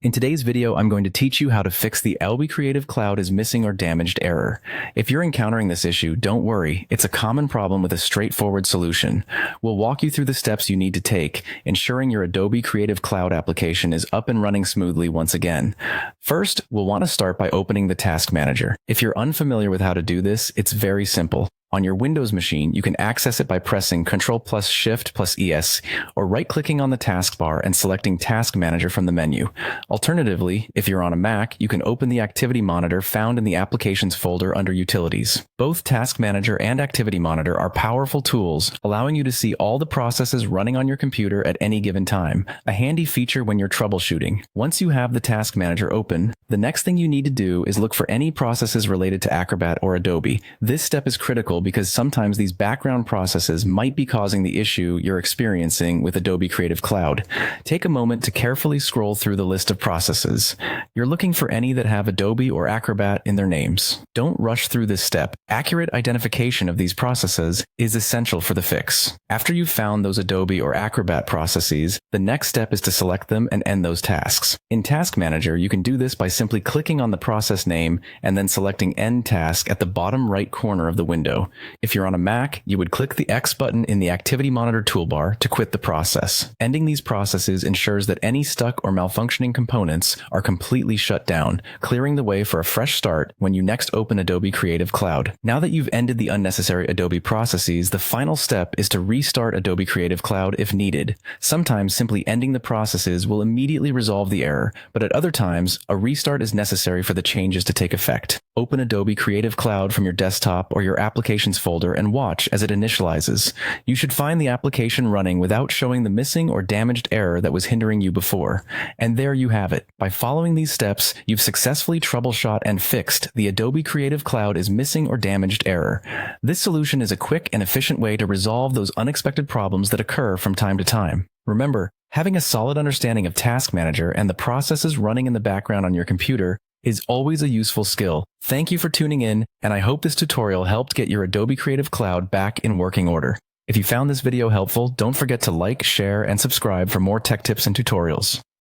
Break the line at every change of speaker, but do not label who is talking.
In today's video, I'm going to teach you how to fix the Adobe Creative Cloud is missing or damaged error. If you're encountering this issue, don't worry. It's a common problem with a straightforward solution. We'll walk you through the steps you need to take, ensuring your Adobe Creative Cloud application is up and running smoothly once again. First, we'll want to start by opening the Task Manager. If you're unfamiliar with how to do this, it's very simple. On your Windows machine, you can access it by pressing Ctrl+Shift+ES or right-clicking on the taskbar and selecting Task Manager from the menu. Alternatively, if you're on a Mac, you can open the Activity Monitor found in the Applications folder under Utilities. Both Task Manager and Activity Monitor are powerful tools, allowing you to see all the processes running on your computer at any given time, a handy feature when you're troubleshooting. Once you have the Task Manager open, the next thing you need to do is look for any processes related to Acrobat or Adobe. This step is critical because sometimes these background processes might be causing the issue you're experiencing with Adobe Creative Cloud. Take a moment to carefully scroll through the list of processes. You're looking for any that have Adobe or Acrobat in their names. Don't rush through this step. Accurate identification of these processes is essential for the fix. After you've found those Adobe or Acrobat processes, the next step is to select them and end those tasks. In Task Manager, you can do this by simply clicking on the process name and then selecting End Task at the bottom right corner of the window. If you're on a Mac, you would click the X button in the Activity Monitor toolbar to quit the process. Ending these processes ensures that any stuck or malfunctioning components are completely shut down, clearing the way for a fresh start when you next open Adobe Creative Cloud. Now that you've ended the unnecessary Adobe processes, the final step is to restart Adobe Creative Cloud if needed. Sometimes simply ending the processes will immediately resolve the error, but at other times, a restart is necessary for the changes to take effect. Open Adobe Creative Cloud from your desktop or your Applications folder and watch as it initializes. You should find the application running without showing the missing or damaged error that was hindering you before. And there you have it. By following these steps, you've successfully troubleshot and fixed the Adobe Creative Cloud is missing or damaged error. This solution is a quick and efficient way to resolve those unexpected problems that occur from time to time. Remember, having a solid understanding of Task Manager and the processes running in the background on your computer is always a useful skill. Thank you for tuning in, and I hope this tutorial helped get your Adobe Creative Cloud back in working order. If you found this video helpful, don't forget to like, share, and subscribe for more tech tips and tutorials.